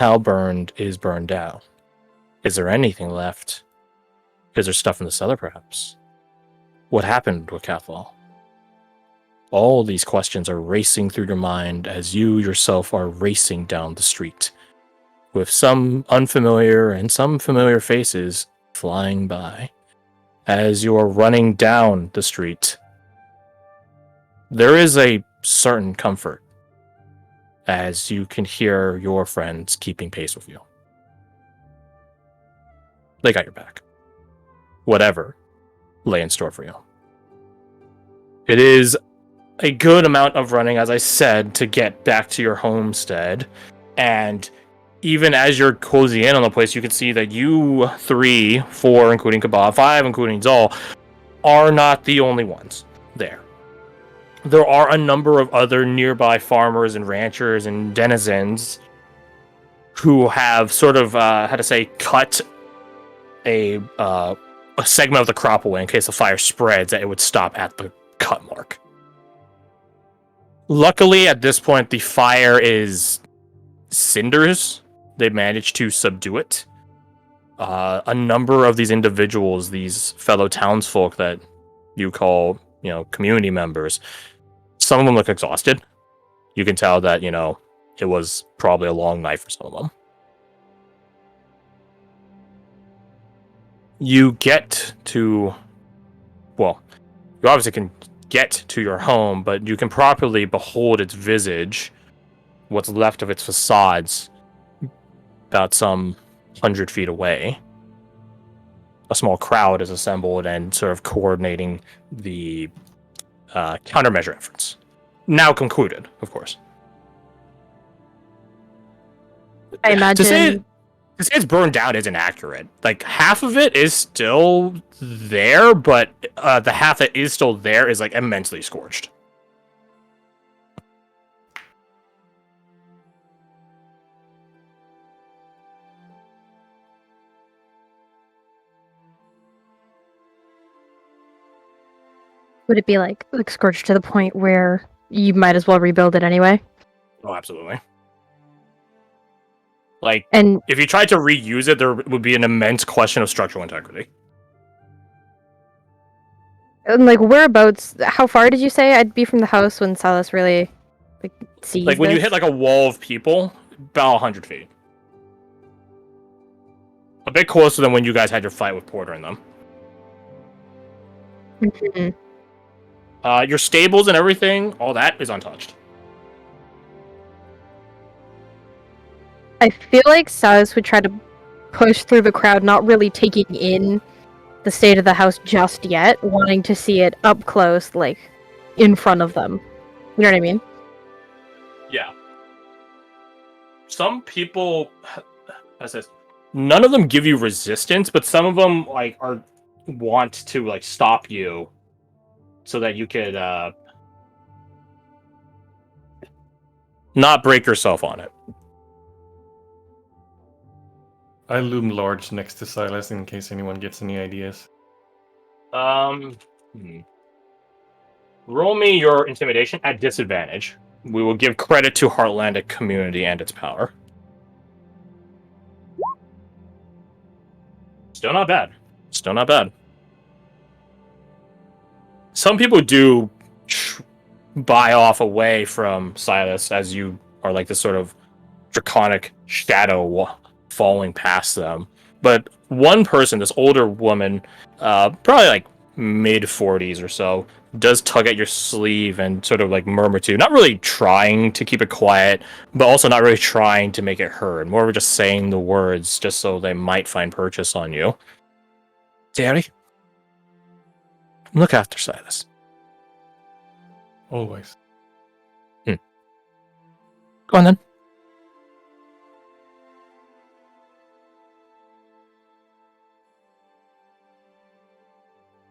how burned is burned down? Is there anything left? Is there stuff in the cellar, perhaps? What happened with Cathal? All these questions are racing through your mind as you yourself are racing down the street, with some unfamiliar and some familiar faces flying by. As you are running down the street, there is a certain comfort as you can hear your friends keeping pace with you. They got your back. Whatever lay in store for you. It is a good amount of running, as I said, to get back to your homestead. And even as you're closing in on the place, you can see that you 3, 4, including Kabab, 5, including Zal, are not the only ones there. There are a number of other nearby farmers and ranchers and denizens who have sort of, cut a segment of the crop away in case the fire spreads, that it would stop at the cut mark. Luckily, at this point, the fire is cinders. They managed to subdue it. A number of these individuals, these fellow townsfolk that you call, community members, some of them look exhausted. You can tell that, it was probably a long night for some of them. You get to, you obviously can get to your home, but you can properly behold its visage, what's left of its facades, about some 100 feet away. A small crowd is assembled and sort of coordinating the countermeasure efforts. Now concluded, of course. I imagine... To say it's burned down isn't accurate. Like, half of it is still there, but the half that is still there is, like, immensely scorched. Would it be, like scorched to the point where you might as well rebuild it anyway? Oh, absolutely. Like, and if you tried to reuse it, there would be an immense question of structural integrity. And, like, whereabouts, how far did you say I'd be from the house when Silas really, sees Like, when this? you hit, like, a wall of people, about 100 feet. A bit closer than when you guys had your fight with Porter and them. Mm-hmm. Your stables and everything, all that is untouched. I feel like Silas would try to push through the crowd, not really taking in the state of the house just yet, wanting to see it up close, like, in front of them. You know what I mean? Yeah. Some people, none of them give you resistance, but some of them, like, want to, like, stop you so that you could not break yourself on it. I loom large next to Silas in case anyone gets any ideas. Roll me your intimidation at disadvantage. We will give credit to Heartlandic community and its power. Still not bad. Still not bad. Some people do buy off away from Silas as you are like this sort of draconic shadow falling past them. But one person, this older woman, probably like mid-40s or so, does tug at your sleeve and sort of like murmur to you, not really trying to keep it quiet, but also not really trying to make it heard. More of just saying the words just so they might find purchase on you. Daddy, look after Silas. Always. Go on then.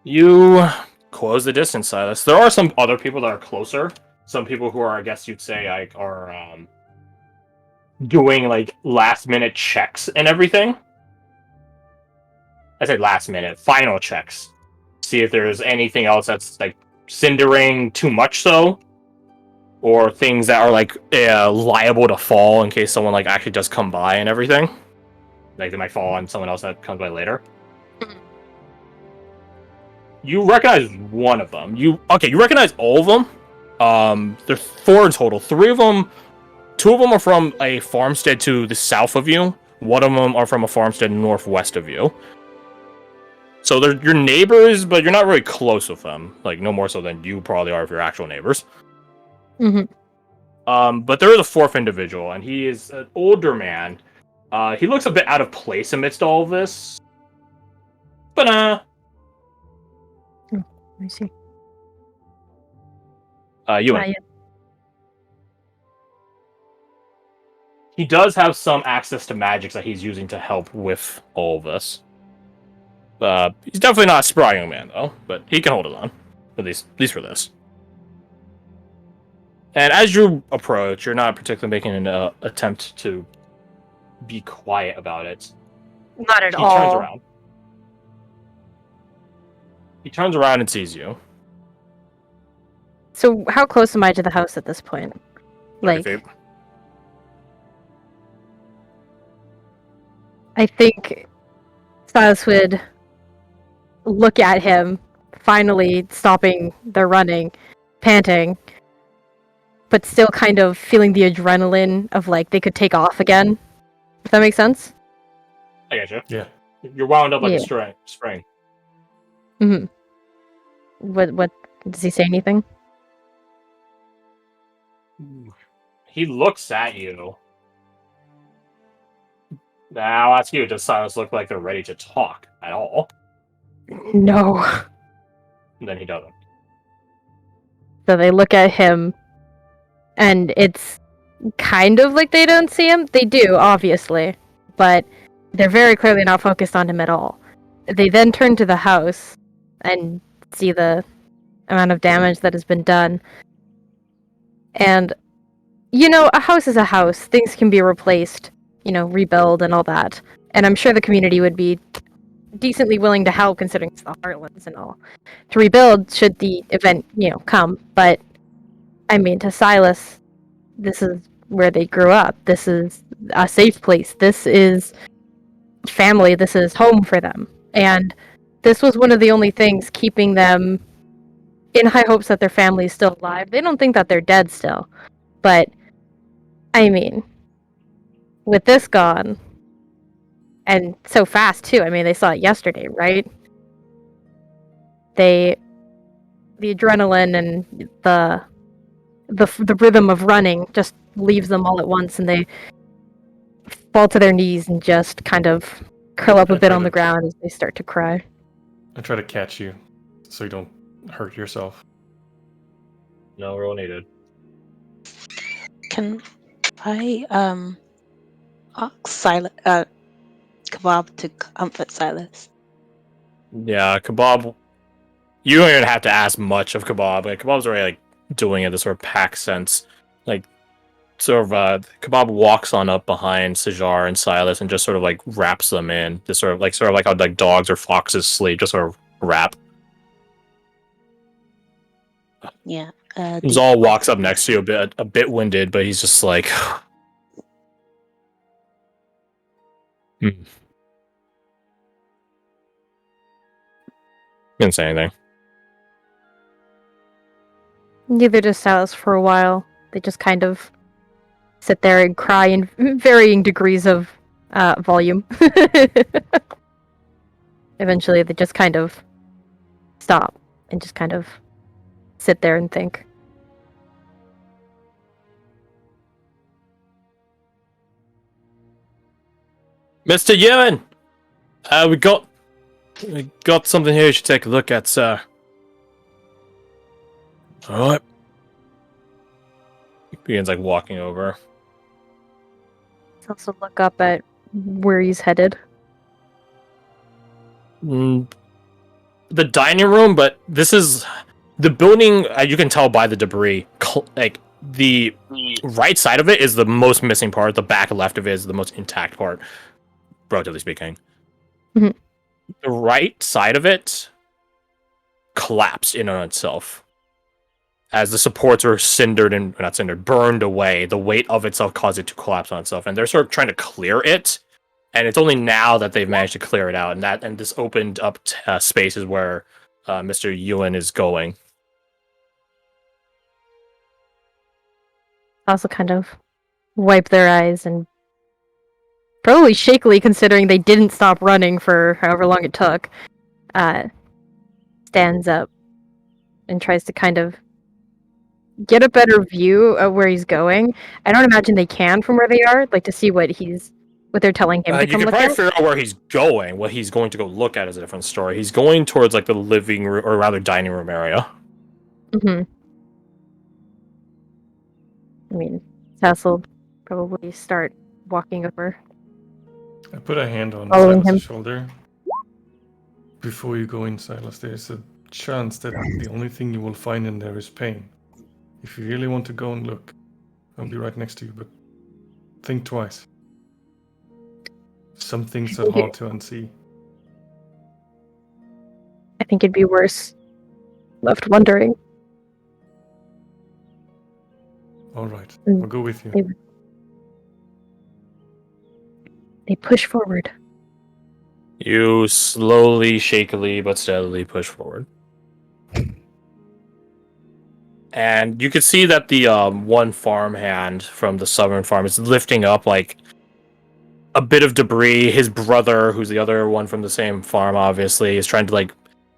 You close the distance, Silas. There are some other people that are closer. Some people who are, I guess you'd say, like, are doing like last-minute checks and everything. I say last-minute, final checks. See if there's anything else that's like cindering too much so. or things that are like liable to fall in case someone like actually does come by and everything. Like they might fall on someone else that comes by later. You recognize one of them. You recognize all of them. There's 4 in total. 3 of them, 2 of them are from a farmstead to the south of you. 1 of them are from a farmstead northwest of you. So they're your neighbors, but you're not really close with them. Like no more so than you probably are with your actual neighbors. But there is a 4th individual, and he is an older man. He looks a bit out of place amidst all of this. But I see. Ewan. He does have some access to magics that he's using to help with all of this. He's definitely not a spry young man, though, but he can hold it on. At least for this. And as you approach, you're not particularly making an attempt to be quiet about it. Not at He all. turns around. He turns around and sees you. So how close am I to the house at this point? 30 feet. I think Silas would look at him, finally stopping their running, panting, but still kind of feeling the adrenaline of like they could take off again. If that makes sense? I get you. Yeah. You're wound up like Yeah. a spring. Mm-hmm. What does he say anything? He looks at you. Now I'll ask you, does Silas look like they're ready to talk at all? No. And then he doesn't. So they look at him, and it's kind of like they don't see him. They do, obviously, but they're very clearly not focused on him at all. They then turn to the house and see the amount of damage that has been done. And, a house is a house. Things can be replaced, rebuild and all that. And I'm sure the community would be decently willing to help, considering it's the Heartlands and all, to rebuild should the event, come. But, I mean, to Silas, this is where they grew up. This is a safe place. This is family. This is home for them. And this was one of the only things keeping them in high hopes that their family is still alive. They don't think that they're dead still. But, I mean, with this gone, and so fast too. I mean, they saw it yesterday, right? The adrenaline and the rhythm of running just leaves them all at once, and they fall to their knees and just kind of curl up a bit on the ground as they start to cry. I try to catch you so you don't hurt yourself. No roll needed. Can I ask Kebab to comfort Silas? Yeah, Kebab. You don't even have to ask much of Kebab. Like Kebab's already like doing it, this sort of pack sense. Like Kebab walks on up behind Sajar and Silas and just sort of like wraps them in. Just sort of like how like dogs or foxes sleep, just sort of wrap. Yeah. Zal walks up next to you a bit winded, but he's just like Didn't say anything. Neither does Silas for a while. They just kind of sit there and cry in varying degrees of volume. Eventually, they just kind of stop and just kind of sit there and think. Mr. Ewan! We got something here you should take a look at, sir. Alright. He begins like walking over. Let's also look up at where he's headed. The dining room, but this is the building. You can tell by the debris. Like the right side of it is the most missing part. The back left of it is the most intact part, relatively speaking. Mm-hmm. The right side of it collapsed in on itself. as the supports are burned away. The weight of itself caused it to collapse on itself, and they're sort of trying to clear it. And it's only now that they've managed to clear it out, and this opened up spaces where Mr. Ewan is going. Also kind of wipe their eyes and probably shakily considering they didn't stop running for however long it took, stands up and tries to kind of get a better view of where he's going. I don't imagine they can from where they are, like to see what they're telling him to You come can look probably at. figure out where he's going. What he's going to go look at is a different story. He's going towards like the living room, or rather dining room area. Mm-hmm. I mean, Tess will probably start walking over. I put a hand on Following Silas' him. shoulder. Before you go in, Silas, there's a chance that the only thing you will find in there is pain. If you really want to go and look, I'll be right next to you, but think twice. Some things are hard to unsee. I think it'd be worse left wondering. All right, Mm. I'll go with you. They push forward. You slowly, shakily, but steadily push forward. And you can see that the one farmhand from the southern farm is lifting up like a bit of debris. His brother, who's the other one from the same farm, obviously, is trying to like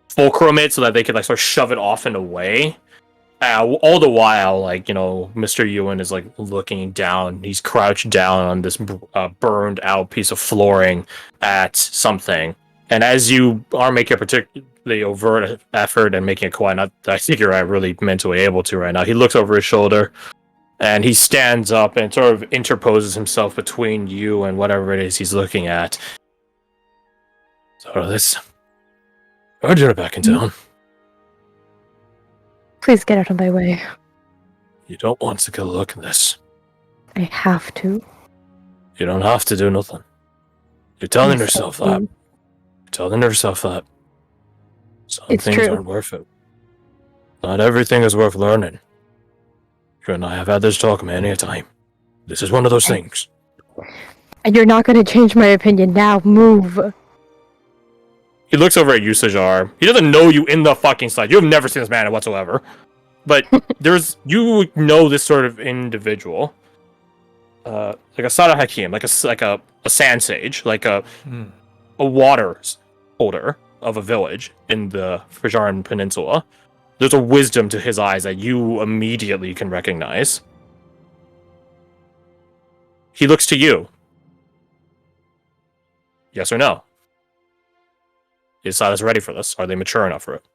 fulcrum it so that they could like sort of shove it off and away. All the while, like, you know, Mr. Ewan is like looking down. He's crouched down on this burned out piece of flooring at something. And as you are making a particularly overt effort and making it quiet, not that I think you're really mentally able to right now, he looks over his shoulder and he stands up and sort of interposes himself between you and whatever it is he's looking at. So this, I'll do it back in town. Please get out of my way. You don't want to go look at this. I have to. You don't have to do nothing. You're telling Yes, yourself I that. do. You're telling yourself that. Some It's things true. aren't worth it. Not everything is worth learning. You and I have had this talk many a time. This is one of those things. And you're not going to change my opinion now. Move. He looks over at you, Sajar. He doesn't know you in the fucking slide. You have never seen this man whatsoever. But you know this sort of individual. Like a Sada Hakim, like a sand sage, like a water holder of a village in the Frijaran Peninsula. There's a wisdom to his eyes that you immediately can recognize. He looks to you. Yes or no? Is Silas ready for this? Are they mature enough for it?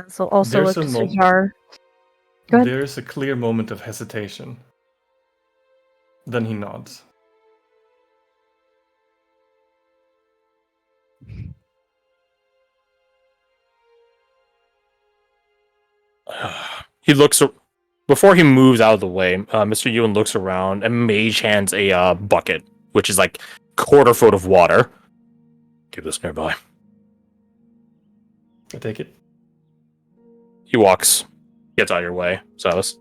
So also There's look a to moment. Sajar. Go ahead. There is a clear moment of hesitation. Then he nods. He looks before he moves out of the way. Mr. Ewan looks around and mage hands a bucket, which is like quarter foot of water. Keep this nearby. I take it. He gets out of your way, Silas.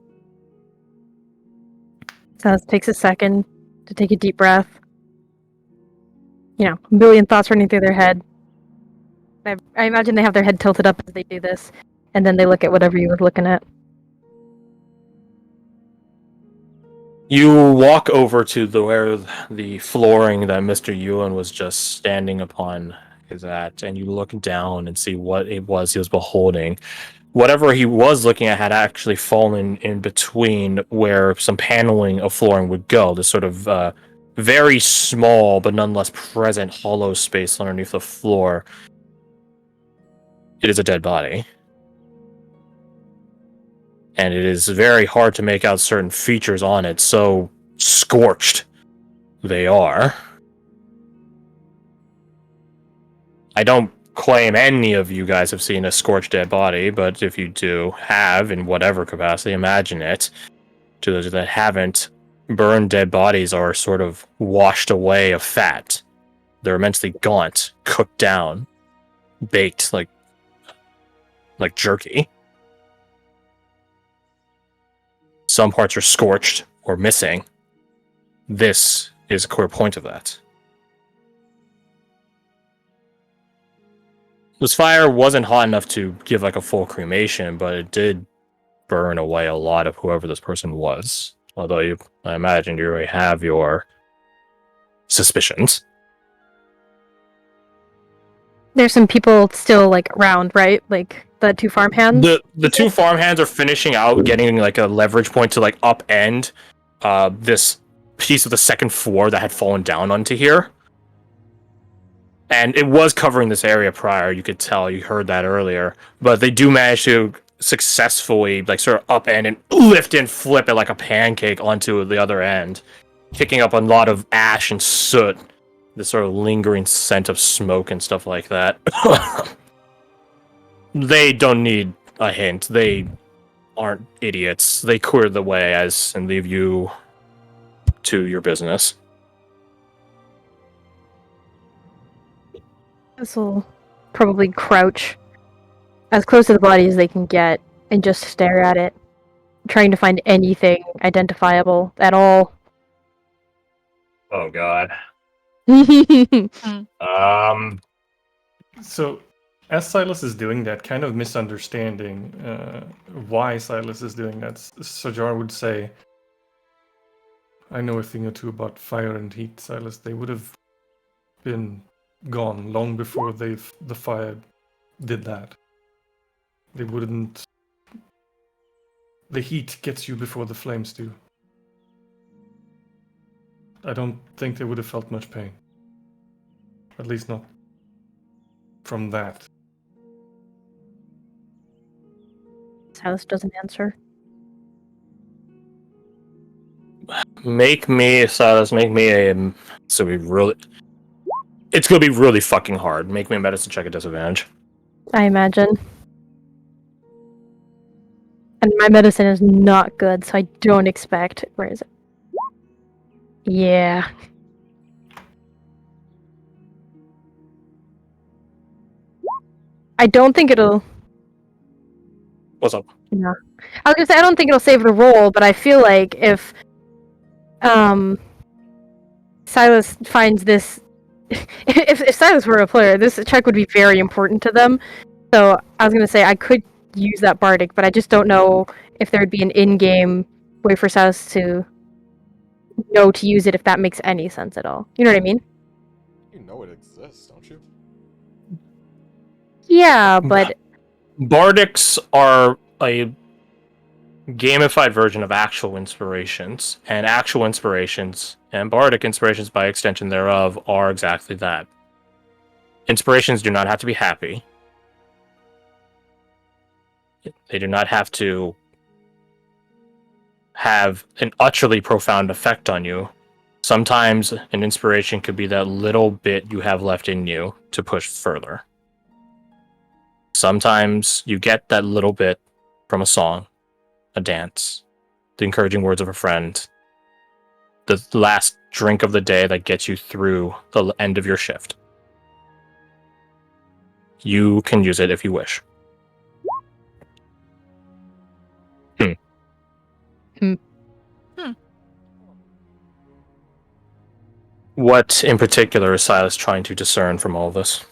Silas takes a second to take a deep breath. You know, a million thoughts running through their head. I imagine they have their head tilted up as they do this, and then they look at whatever you were looking at. You walk over to where the flooring that Mr. Ewan was just standing upon is at, and you look down and see what it was he was beholding. Whatever he was looking at had actually fallen in between where some paneling of flooring would go. This sort of very small but nonetheless present hollow space underneath the floor. It is a dead body. And it is very hard to make out certain features on it, so scorched they are. I don't claim any of you guys have seen a scorched dead body, but if you do have, in whatever capacity, imagine it. To those that haven't, burned dead bodies are sort of washed away of fat. They're immensely gaunt, cooked down, baked like jerky. Some parts are scorched or missing. This is a clear point of that. This fire wasn't hot enough to give like a full cremation, but it did burn away a lot of whoever this person was. Although I imagine you already have your suspicions. There's some people still like around, right? Like the two farmhands. The two farmhands are finishing out, getting like a leverage point to like upend this piece of the second floor that had fallen down onto here. And it was covering this area prior, you could tell, you heard that earlier. But they do manage to successfully like sort of upend and lift and flip it like a pancake onto the other end, picking up a lot of ash and soot, this sort of lingering scent of smoke and stuff like that. They don't need a hint. They aren't idiots. They clear the way and leave you to your business. This will probably crouch as close to the body as they can get and just stare at it, trying to find anything identifiable at all. Oh god. So, as Silas is doing that, kind of misunderstanding why Silas is doing that, Sajar would say, I know a thing or two about fire and heat, Silas. They would have been gone long before the fire did that. They wouldn't... The heat gets you before the flames do. I don't think they would have felt much pain. At least not from that. Silas doesn't answer. Make me, Silas, so we really... It's gonna be really fucking hard. Make me a medicine check at disadvantage. I imagine. And my medicine is not good, so I don't expect... Where is it? Yeah. I don't think it'll... What's up? No. I was gonna say, I don't think it'll save the roll, but I feel like if Silas finds this... if Silas were a player, this check would be very important to them. So I was gonna say I could use that bardic, but I just don't know if there would be an in-game way for Silas to know to use it, if that makes any sense at all. You know what I mean? You know it exists, don't you? Yeah, but... Bardics are a gamified version of actual inspirations, and actual inspirations and bardic inspirations by extension thereof are exactly that. Inspirations do not have to be happy. They do not have to have an utterly profound effect on you. Sometimes an inspiration could be that little bit you have left in you to push further. Sometimes you get that little bit from a song, a dance, the encouraging words of a friend, the last drink of the day that gets you through the end of your shift. You can use it if you wish. What in particular is Silas trying to discern from all this?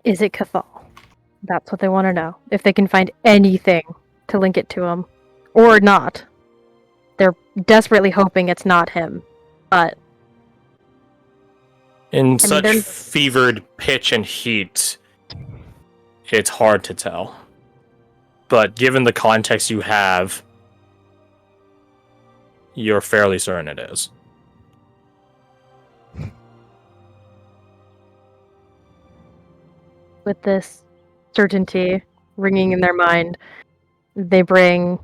Is it Cathal? That's what they want to know. If they can find anything to link it to him. Or not. They're desperately hoping it's not him. But... In such fevered pitch and heat, it's hard to tell. But given the context you have, you're fairly certain it is. With this certainty ringing in their mind, they bring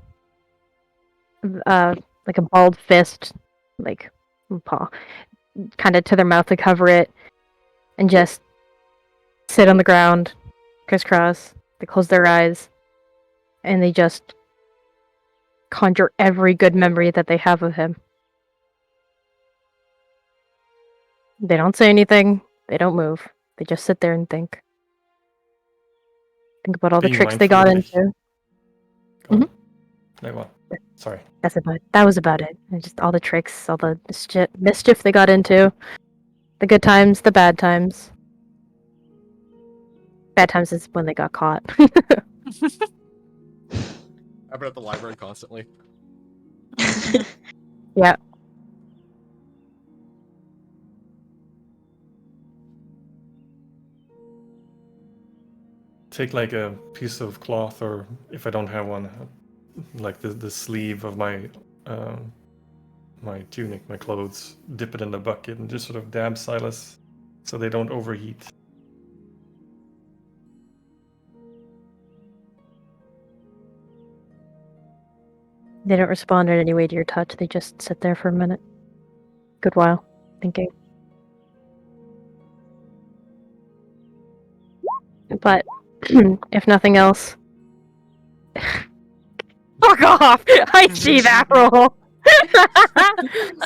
like a balled fist, like paw, kind of to their mouth to cover it, and just sit on the ground, crisscross. They close their eyes, and they just conjure every good memory that they have of him. They don't say anything. They don't move. They just sit there and think. Think about all the Being tricks they got mindful of into. it. Like what? Sorry. That was about it. And just all the tricks, all the mischief they got into. The good times, the bad times. Bad times is when they got caught. I've been at the library constantly. Yeah. Take like a piece of cloth, or if I don't have one, like the sleeve of my my tunic, my clothes, dip it in the bucket and just sort of dab Silas so they don't overheat. They don't respond in any way to your touch. They just sit there for a minute. Good while, thinking. But, if nothing else... Fuck off! I see that roll!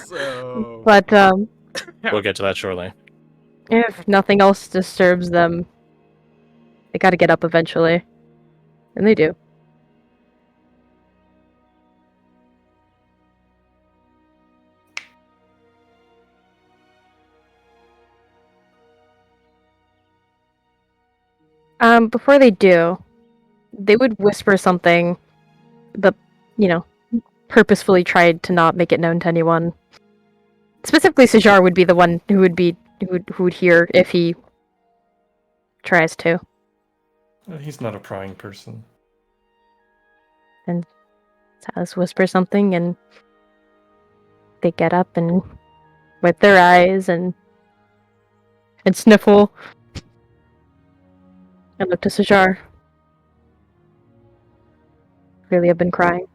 So But, We'll get to that shortly. if nothing else disturbs them, they gotta get up eventually. And they do. Before they do, they would whisper something, but, purposefully tried to not make it known to anyone. Specifically, Sajar would be the one who would hear if he tries to. He's not a prying person. And Silas whispers something, and they get up and wipe their eyes and sniffle and look to Sajar. Really have been crying.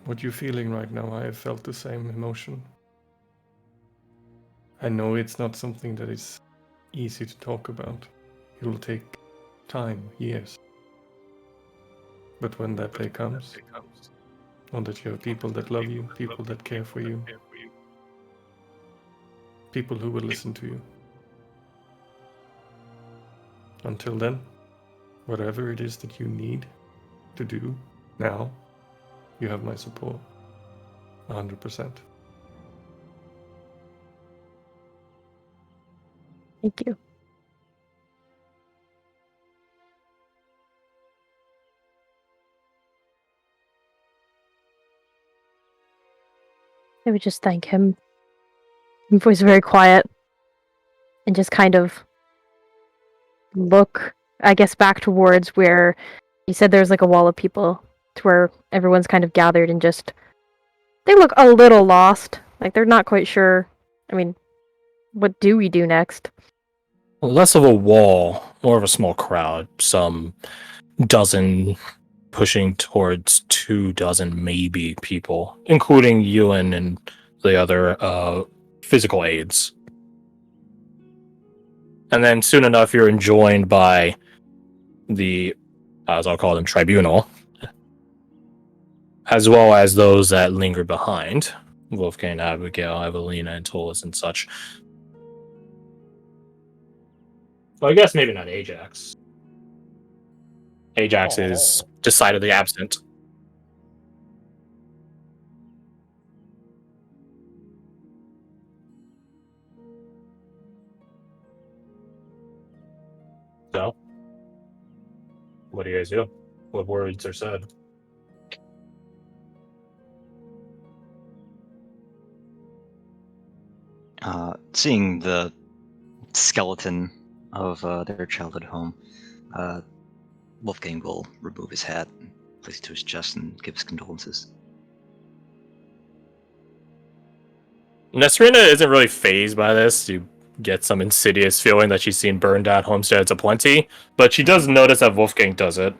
What you're feeling right now, I have felt the same emotion. I know it's not something that is easy to talk about. It will take time, years. But when that day comes, know that you have people that love you, people that care for you, people who will listen to you. Until then, whatever it is that you need to do now, you have my support. 100%. Thank you. I would just thank him. My voice very quiet. And just kind of look, I guess, back towards where you said there's like a wall of people, to where everyone's kind of gathered and just... They look a little lost. Like, they're not quite sure. I mean, what do we do next? Less of a wall, more of a small crowd. Some dozen pushing towards 24 maybe people, including Ewan and the other physical aides. And then soon enough, you're joined by the, as I'll call them, tribunal, as well as those that linger behind. Wolfgang, Abigail, Evelina, and Tolis and such. Well, I guess maybe not Ajax. Ajax is decidedly absent. So, what do you guys do? What words are said? Seeing the skeleton of their childhood home, Wolfgang will remove his hat, place it to his chest, and give his condolences. Nesrina isn't really phased by this. You get some insidious feeling that she's seen burned out homesteads aplenty, but she does notice that Wolfgang does it.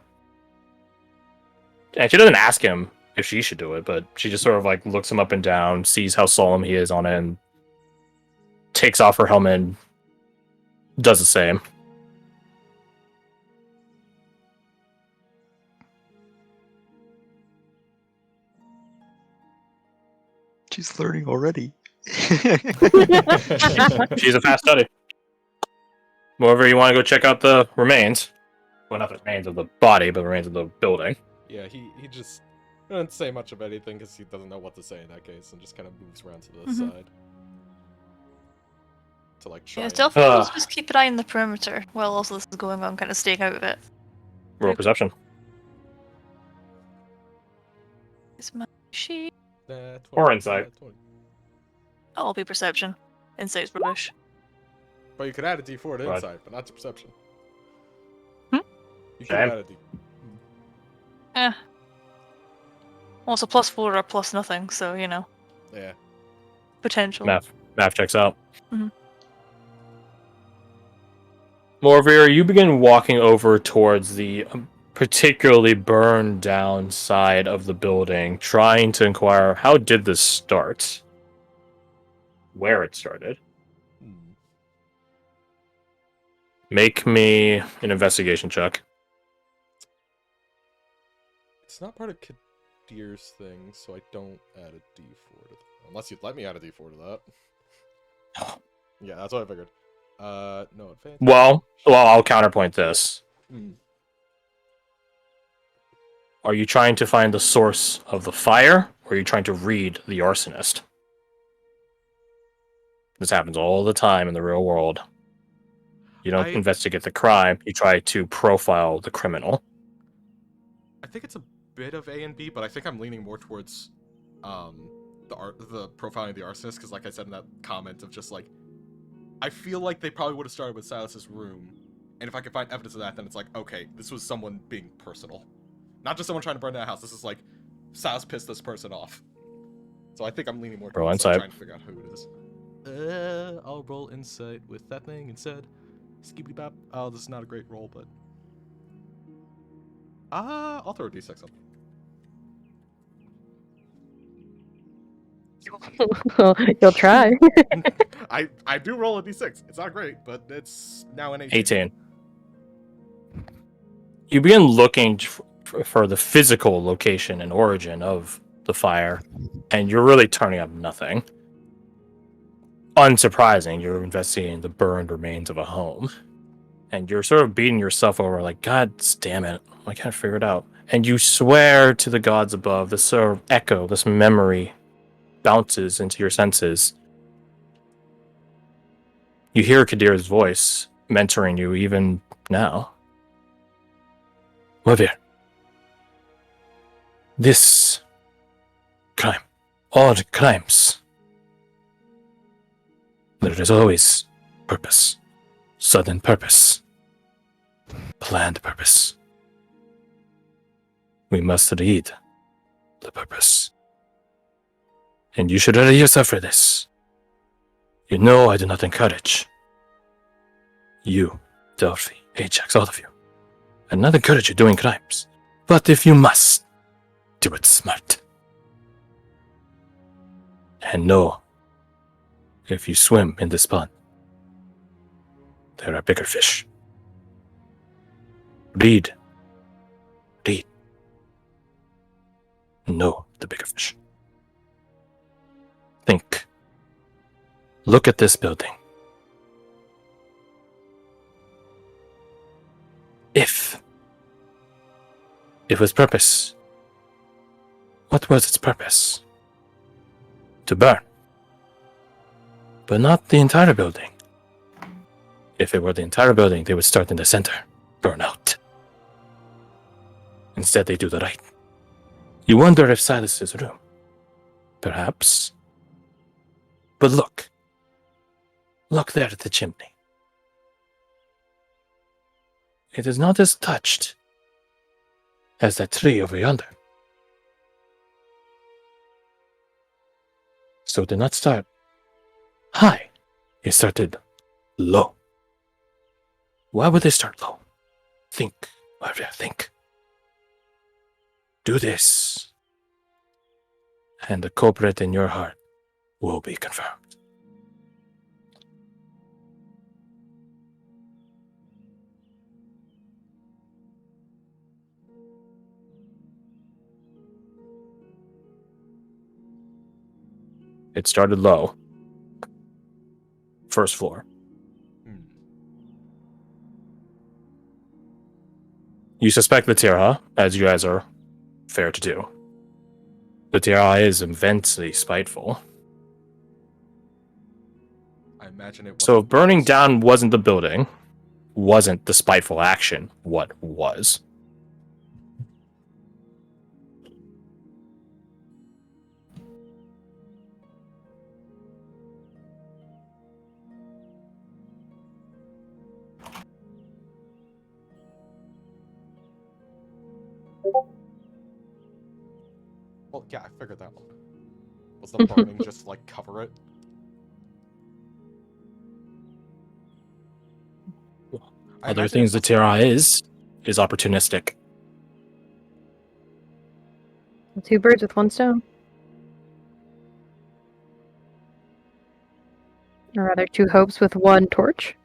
And she doesn't ask him if she should do it, but she just sort of like looks him up and down, sees how solemn he is on it, and takes off her helmet and does the same. She's learning already. She's a fast study. Moreover, you want to go check out the remains. Well, not the remains of the body, but the remains of the building. Yeah, he just doesn't say much of anything because he doesn't know what to say in that case, and just kind of moves around to the side to like try. Yeah, and- Delphi will just keep an eye on the perimeter while also this is going on, kind of staying out of it. Roll perception. Is my sheet? Or insight. 20. Oh, I'll be perception. Insight's rubbish. But you could add a D4 to Right. insight, but not to perception. Hmm? You could Shame. add a D. Eh. Well, it's a +4 or a plus nothing, so you know, Yeah. potential. Math checks out. Mhm. Morvir, you begin walking over towards the particularly burned down side of the building, trying to inquire, how did this start? Where it started. Hmm. Make me an investigation check. It's not part of Kadir's thing, so I don't add a D4 to that. Unless you'd let me add a D4 to that. Yeah, that's what I figured. No advantage. Well, I'll counterpoint this. Hmm. Are you trying to find the source of the fire, or are you trying to read the arsonist? This happens all the time in the real world. You don't investigate the crime, you try to profile the criminal. I think it's a bit of A and B, but I think I'm leaning more towards the profiling the arsonist, because like I said in that comment of just like, I feel like they probably would have started with Silas's room, and if I could find evidence of that, then it's like, okay, this was someone being personal. Not just someone trying to burn that house, this is like, Silas pissed this person off. So I think I'm leaning more Roll towards like, insight. trying to figure out who it is. I'll roll insight with that thing instead. Skibbity bop. Oh, this is not a great roll, but... I'll throw a D6 up. You'll try. I do roll a D6. It's not great, but it's now an 18. 18. You begin looking for the physical location and origin of the fire, and you're really turning up nothing. Unsurprising, you're investigating the burned remains of a home, and you're sort of beating yourself over like, God damn it, I can't figure it out. And you swear to the gods above, this sort of echo, this memory bounces into your senses. You hear Kadir's voice mentoring you even now. Morvir, this crime, all crimes, there is always purpose, sudden purpose, planned purpose. We must read the purpose. And you should ready yourself for this. You know I do not encourage. You, Delphi, Ajax, all of you. I do not encourage you doing crimes. But if you must, do it smart. And know, if you swim in this pond, there are bigger fish. Read. Read. Know the bigger fish. Think. Look at this building. If it was purpose, what was its purpose? To burn. But not the entire building. If it were the entire building, they would start in the center, burn out. Instead, they do the right. You wonder if Silas's room. Perhaps. But look. Look there at the chimney. It is not as touched as that tree over yonder. So it did not start high. It started low. Why would they start low? Think, Marvia, think. Do this, and the culprit in your heart will be confirmed. It started low. First floor. Hmm. You suspect the Tira, as you guys are fair to do. The Tira is immensely spiteful. I imagine it. So if wasn't burning worse. down wasn't the building, wasn't the spiteful action, what was? Well, yeah, I figured that one. Was the burning just like cover it? I Other imagine things the it Tira is opportunistic. Two birds with one stone. Or rather, two hopes with one torch.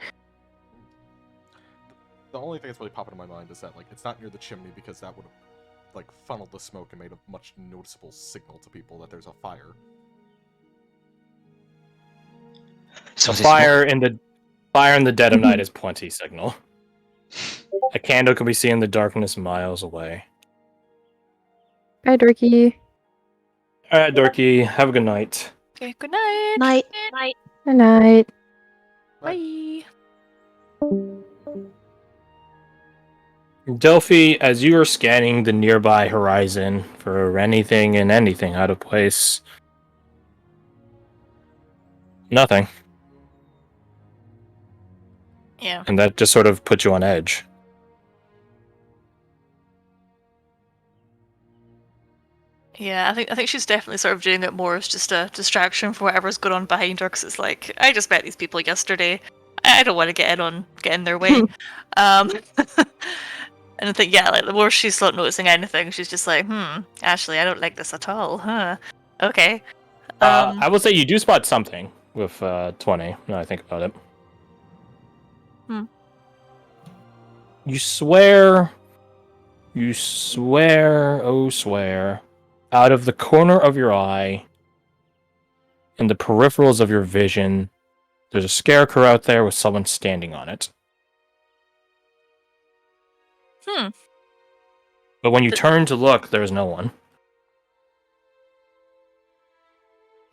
The only thing that's really popping in my mind is that like it's not near the chimney because that would have like funneled the smoke and made a much noticeable signal to people that there's a fire. So The is it fire in the dead of night is plenty signal. A candle can be seen in the darkness miles away. Bye, Dorky. All right, Dorky, have a good night. Okay, good night. Night. Good night. Bye. Delphi, as you are scanning the nearby horizon for anything and anything out of place, nothing. Yeah. And that just sort of puts you on edge. Yeah, I think she's definitely sort of doing it more as just a distraction for whatever's going on behind her. Because it's like, I just met these people yesterday. I don't want to get in their way. And I think, yeah, like the more she's not noticing anything, she's just like, Ashley, I don't like this at all, huh? Okay. I will say you do spot something with 20. Now I think about it. You swear, oh swear, out of the corner of your eye, in the peripherals of your vision, there's a scarecrow out there with someone standing on it. But when you turn to look, there's no one.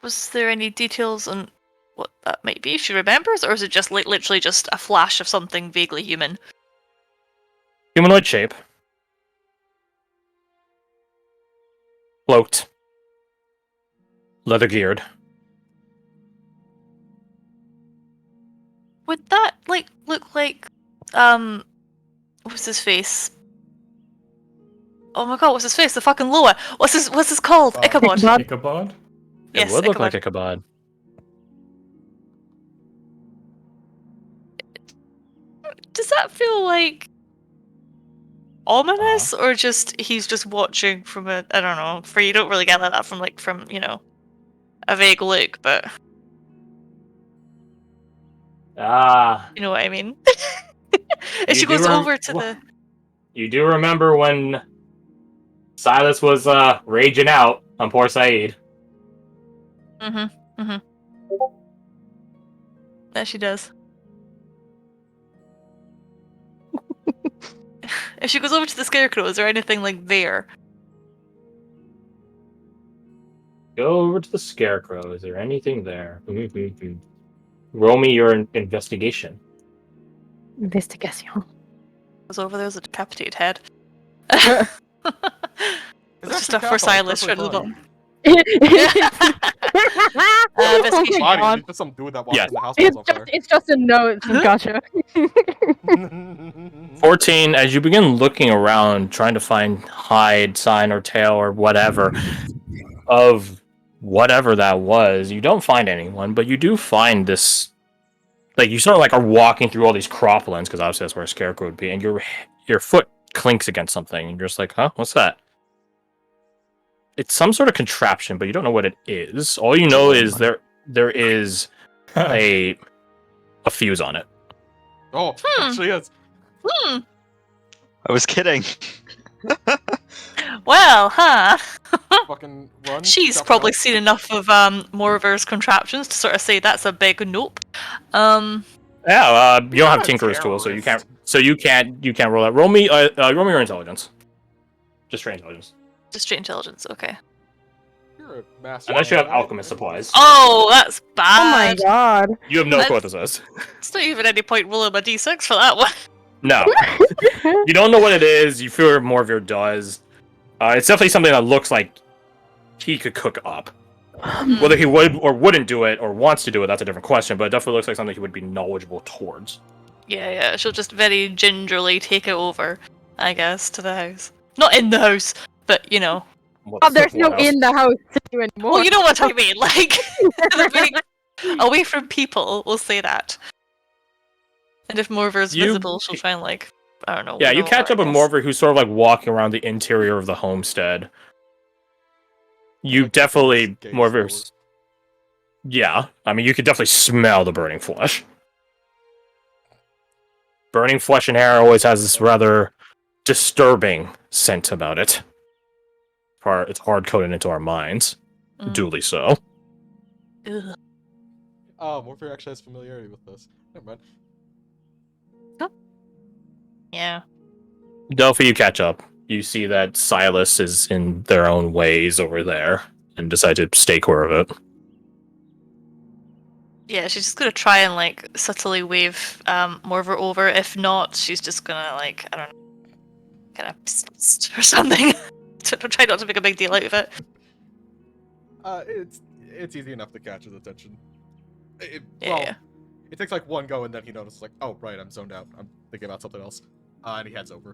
Was there any details on what that might be? She remembers, or is it just like literally just a flash of something vaguely human? Humanoid shape. Cloaked. Leather geared. Would that like look like what's his face? Oh my god, what's his face? The fucking Loa. What's his called? Ichabod. Ichabod? Yes, It would look Ichabod. like Ichabod. Does that feel like ominous, or just he's just watching from a, I don't know, for you don't really get that from a vague look, but you know what I mean? If she goes over to the You do remember when Silas was raging out on poor Saeed? That she does. If she goes over to the scarecrow, is there anything like there? Go over to the scarecrow. Is there anything there? Roll me your investigation. Investigation. Goes over there's a decapitated head. Is Just that stuff for Silas perfectly right at the fine. bottom. Oh my Body, God. there's some dude that walked Yes. in the house while it was on fire. It's just a note. Gotcha. 14, as you begin looking around, trying to find hide, sign, or tail, or whatever, of whatever that was, you don't find anyone, but you do find this, like, you sort of like are walking through all these croplands, because obviously that's where a scarecrow would be, and your foot clinks against something, and you're just like, huh, what's that? It's some sort of contraption, but you don't know what it is. All you know is there is a fuse on it. Oh, actually is. I was kidding. Well, huh? Fucking run. She's jump probably out. seen enough of Mortimer's contraptions to sort of say that's a big nope. Yeah, you don't have You're a Tinkerer's tool, so you can't So you can't roll that. Roll me your intelligence. Just straight intelligence. Just straight intelligence. Okay. You're a master. Unless you have right? alchemist supplies. Oh, that's Oh my bad. god. You have no clue what this is. It's not even any point rolling my d6 for that one. No. You don't know what it is. You feel more of your does. It's definitely something that looks like he could cook up. Whether he would or wouldn't do it or wants to do it, that's a different question. But it definitely looks like something he would be knowledgeable towards. Yeah. She'll just very gingerly take it over, I guess, to the house. Not in the house, but you know. Oh, there's no What else? in the house to do anymore. Well, you know what I mean. Like, away from people, we'll say that. And if Morver's visible, she'll try and like, I don't know. Yeah, you wiggle catch her, up I with guess. Morver, who's sort of like walking around the interior of the homestead. You Like, definitely, gaze Morver's. Yeah, I mean, you could definitely smell the burning flesh. Burning flesh and hair always has this rather disturbing scent about it. It's hard coded into our minds, duly so. Ugh. Oh, Morpher actually has familiarity with this. Never mind. Yeah. Delphi, you catch up. You see that Silas is in their own ways over there, and decide to stay clear of it. Yeah, she's just gonna try and like subtly wave Morver over. If not, she's just gonna like, I don't know, kind of or something. Try not to make a big deal out of it. It's easy enough to catch his attention. Yeah. It takes like one go, and then he notices like, oh right, I'm zoned out. I'm thinking about something else. And he heads over.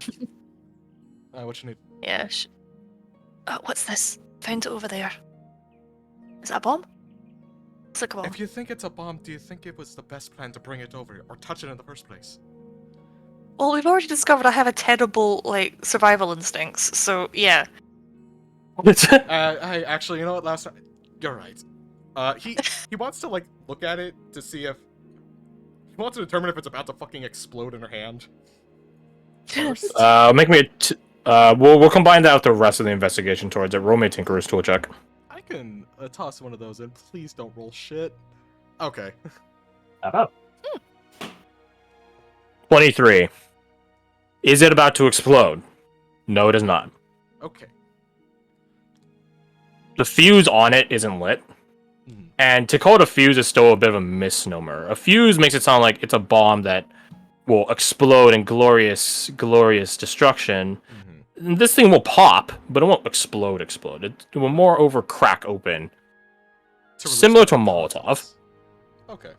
What you need? Yeah. What's this? Found it over there. Is that a bomb? Looks like a bomb. If you think it's a bomb, do you think it was the best plan to bring it over or touch it in the first place? Well, we've already discovered I have a terrible like survival instincts. So yeah. I actually, you know what? Last time, you're right. He wants to like look at it to see if he wants to determine if it's about to fucking explode in her hand. First. Make me we'll combine that with the rest of the investigation towards it. Roll me a Tinkerer's tool check. I can toss one of those in. Please don't roll shit. Okay. How about? 23. Is it about to explode? No, it is not. Okay. The fuse on it isn't lit. Mhm. And to call it a fuse is still a bit of a misnomer. A fuse makes it sound like it's a bomb that will explode in glorious destruction. Mhm. This thing will pop, but it won't explode. It will more over crack open. Similar to a Molotov. Okay.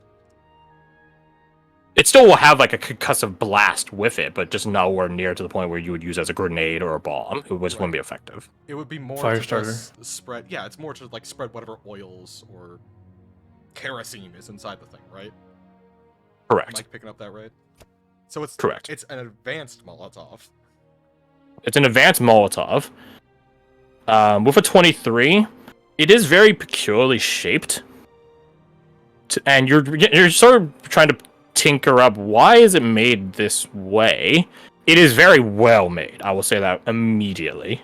It still will have like a concussive blast with it, but just nowhere near to the point where you would use as a grenade or a bomb, which wouldn't be effective. It would be more Fire to starter. just spread. Yeah, it's more to like spread whatever oils or kerosene is inside the thing, right? Am Correct. I picking up that right? So it's Correct. It's an advanced Molotov. It's an advanced Molotov. With a 23, it is very peculiarly shaped. And you're sort of trying to tinker up why is it made this way. It is very well made. I will say that immediately.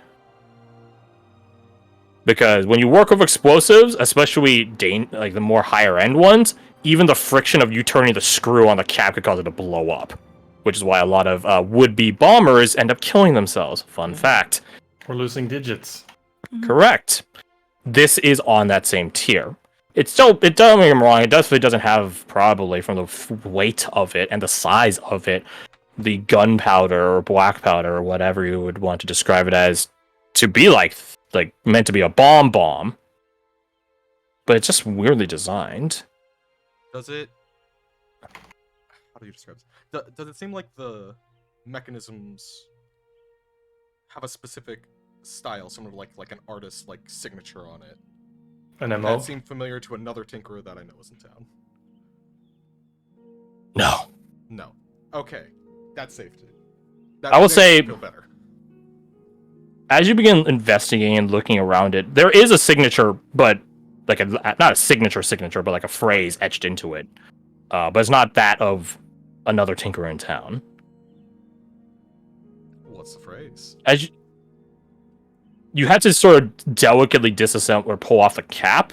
Because when you work with explosives, especially like the more higher end ones, even the friction of you turning the screw on the cap could cause it to blow up. Which is why a lot of would-be bombers end up killing themselves. Fun fact. We're losing digits. Correct. This is on that same tier. It don't get me wrong, it definitely doesn't have, probably from the weight of it and the size of it, the gunpowder or black powder or whatever you would want to describe it as, to be like meant to be a bomb. But it's just weirdly designed. Does it? How do you describe this? Does it seem like the mechanisms have a specific style, similar to like an artist's like signature on it? An MO. That seemed familiar to another tinkerer that I know is in town. No. No. Okay, that's safe. I will makes me say- feel better. As you begin investigating and looking around it, there is a signature, but like not a signature, but like a phrase etched into it. But it's not that of another tinkerer in town. What's the phrase? As you had to sort of delicately disassemble or pull off the cap,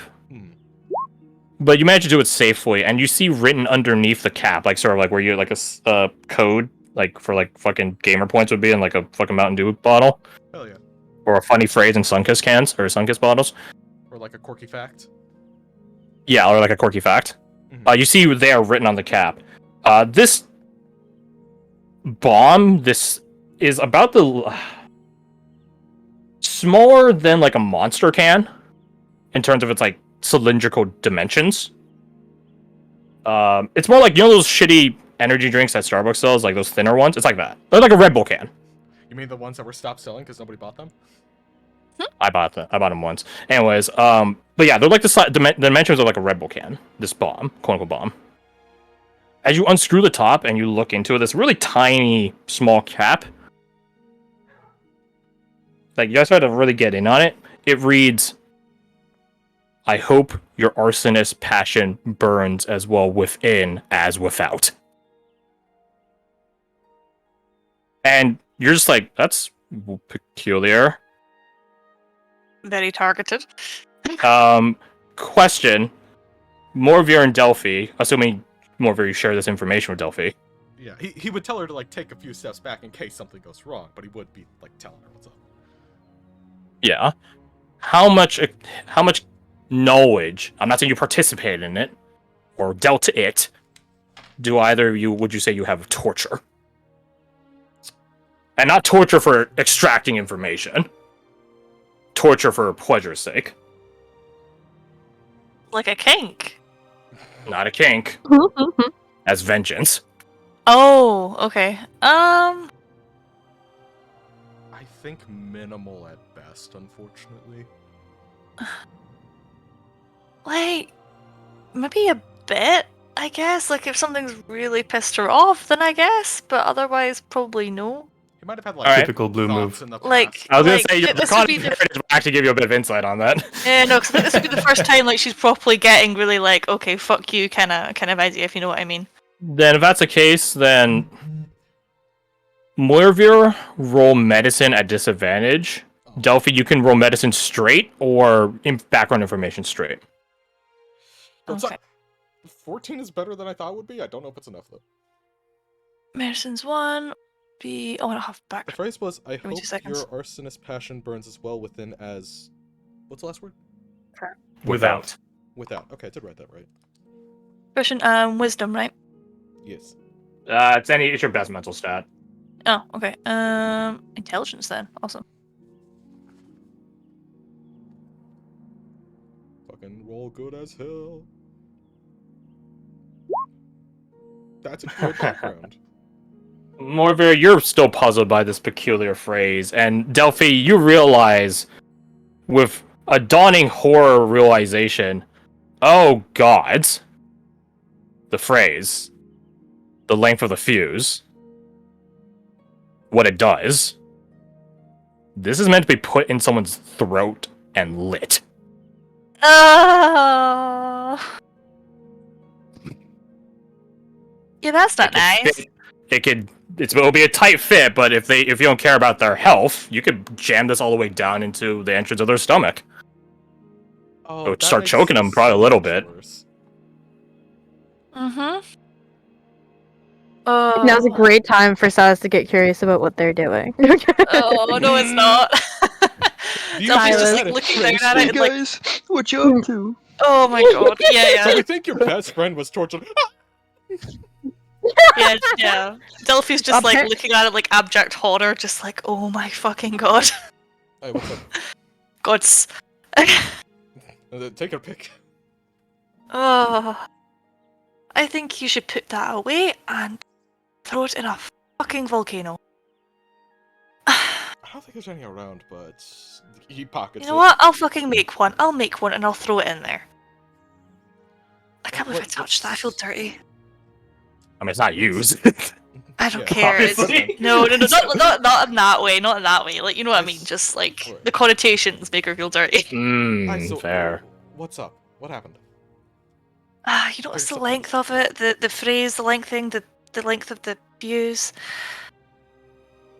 but you managed to do it safely, and you see written underneath the cap, like sort of like where you like a code like for like fucking gamer points would be in like a fucking Mountain Dew bottle, Hell yeah. or a funny phrase in Sunkiss cans or Sunkiss bottles. Or like a quirky fact. Yeah, or like a quirky fact. Mhm. You see there written on the cap. This bomb, this is about the smaller than like a monster can in terms of its like cylindrical dimensions. It's more like, you know, those shitty energy drinks that Starbucks sells, like those thinner ones. It's like that. They're like a Red Bull can. You mean the ones that were stopped selling because nobody bought them? I bought them once. Anyways, but yeah, they're like the dimensions of like a Red Bull can. This bomb, quote unquote bomb. As you unscrew the top and you look into this really tiny, small cap, like you guys try to really get in on it. It reads, "I hope your arsonist passion burns as well within as without." And you're just like, that's peculiar. Very targeted. Question. Morvir and Delphi, assuming Morvir, you share this information with Delphi. Yeah, he would tell her to like take a few steps back in case something goes wrong, but he would be like telling her what's up. Yeah. How much knowledge, I'm not saying you participated in it, or dealt to it, do either of you, would you say you have of torture? And not torture for extracting information. Torture for pleasure's sake. Like a kink. Not a kink. As vengeance. Oh, okay. I think minimal at best, unfortunately. Like, maybe a bit, I guess. Like, if something's really pissed her off, then I guess. But otherwise, probably no. He might have had like Alright. Typical blue thoughts move. in the Like, past. I was gonna like, say, the this would be content will actually give you a bit of insight on that. Yeah, no, because I think this would be the first time like she's properly getting really like, okay, fuck you, kind of idea, if you know what I mean. Then if that's the case, then Morvir roll medicine at disadvantage. Delphi, you can roll medicine straight or background information straight. That's Okay. 14 is better than I thought it would be. I don't know if it's enough though. Medicine's one. Oh, I don't have The back. phrase was, "I me hope 2 seconds. your arsonist passion burns as well within as." What's the last word? Without. Without. Okay, I did write that right. Question, wisdom, right? Yes. It's your best mental stat. Oh, okay. Intelligence then. Awesome. Fucking roll good as hell. That's a good background. Morvir, you're still puzzled by this peculiar phrase, and Delphi, you realize, with a dawning horror realization, oh god, the phrase, the length of the fuse, what it does, this is meant to be put in someone's throat and lit. Oh. Yeah, that's not nice. It'll be a tight fit, but if you don't care about their health, you could jam this all the way down into the entrance of their stomach. Oh, It would that start makes choking it them probably a so little much bit. worse. Mm-hmm. Now's a great time for Silas to get curious about what they're doing. Oh, no, it's not. You Delphi's just Silas. like looking down at it and like, guys, what you up to? oh my god. Yeah, So yeah. we think your best friend was tortured. Yeah, yeah. Delphi's just like Appar- looking at it like abject horror, just like, oh my fucking god. Hey, what's up? Gods. Take a pick. Oh. I think you should put that away and throw it in a fucking volcano. I don't think there's any around, but he pockets You know it. what? I'll fucking make one. I'll make one and I'll throw it in there. I can't believe I touched that. I feel dirty. I mean, it's not used. I don't Yeah, care. It's, obviously. no, not in that way. Not in that way. Like, you know what I mean? Just like Alright. the connotations make her feel dirty. Alright, so, Fair. What's up? What happened? You notice the so- length of it, the phrase, the lengthening, the length of the fuse.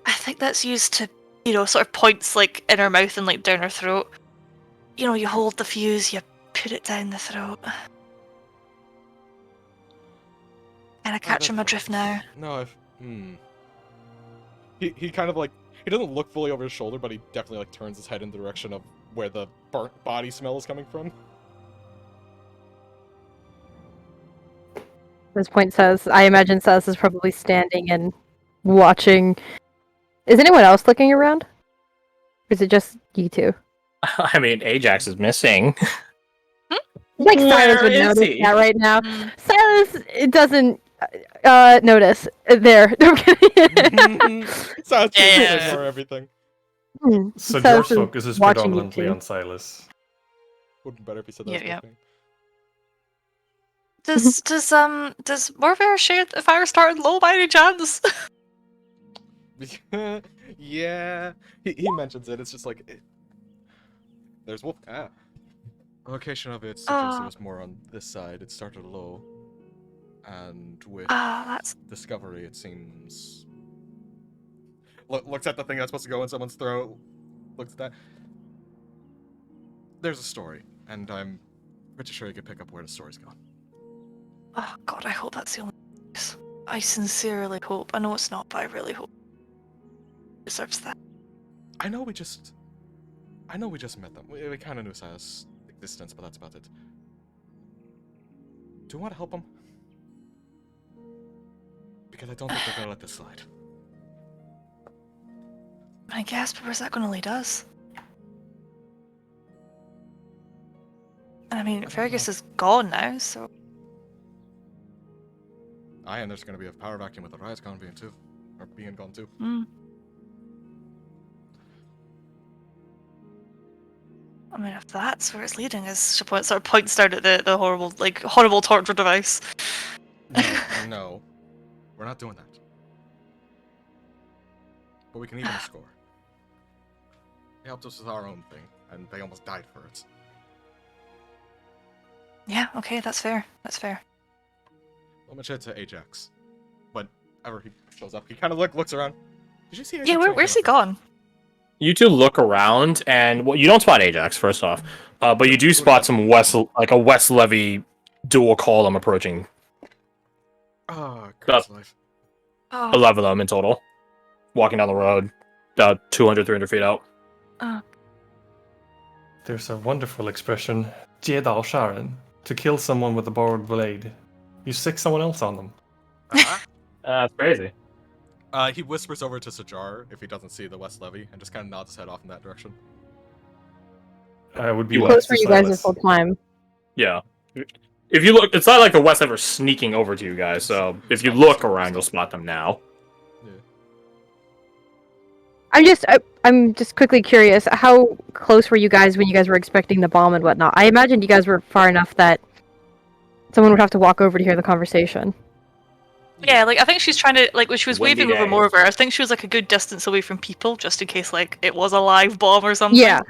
I think that's used to, you know, sort of points like in her mouth and like down her throat. You know, you hold the fuse, you put it down the throat. And I catch that's him adrift fine. now. No, he kind of like he doesn't look fully over his shoulder, but he definitely like turns his head in the direction of where the burnt body smell is coming from. At this point, says, I imagine Saz is probably standing and watching. Is anyone else looking around? Or is it just you two? I mean, Ajax is missing. Like Silas Where would is notice he? that right now. Mm. Silas it doesn't notice. There. I'm kidding. So it's Yeah. ignore everything. So Silas George's focus is watching you predominantly two. on Silas. Would be better if he said that. Yeah, was yeah. nothing. Does Morvair share the fire started low by any chance? Yeah, he mentions it. It's just like there's wolf. Location of it suggests it was more on this side. It started low, and with That's discovery, it seems. Looks at the thing that's supposed to go in someone's throat. Looks at that. There's a story, and I'm pretty sure you can pick up where the story's gone. oh god. I hope that's the only. I sincerely hope. I know it's not, but I really hope it deserves that. I know we just met them. We kind of knew Silas' existence, but that's about it. Do you want to help them? Because I don't think they're gonna let this slide. I guess, but where's that going to lead us? I mean, don't Fergus know. is gone now, so Aye, and there's gonna be a power vacuum with the riot's gone being too, or being gone too. I mean, if that's where it's leading, is she sort of points down at the horrible torture device. No, we're not doing that. But we can even score. They helped us with our own thing, and they almost died for it. Yeah, okay, that's fair. That's fair. I'll mention it to Ajax. Whenever he shows up, he kind of looks around. Did you see Ajax? Yeah, where's he gone? You two look around, and well, you don't spot Ajax first off, but you do spot some West Levy dual column approaching. Oh, Christ's life. Oh, 11 of them in total, walking down the road, about 200, 300 feet out. There's a wonderful expression, 接刀杀人, to kill someone with a borrowed blade. You sick someone else on them. That's crazy. He whispers over to Sajar if he doesn't see the West Levy, and just kind of nods his head off in that direction. I would be You next Close to for you guys this Silas. whole time. Yeah. If you look, it's not like the West ever sneaking over to you guys. So if you look around, you'll spot them now. I'm just quickly curious. How close were you guys when you guys were expecting the bomb and whatnot? I imagined you guys were far enough that someone would have to walk over to hear the conversation. yeah, like I think she's trying to when she was Windy waving over day. Morvar, I think she was like a good distance away from people, just in case like it was a live bomb or something. Yeah.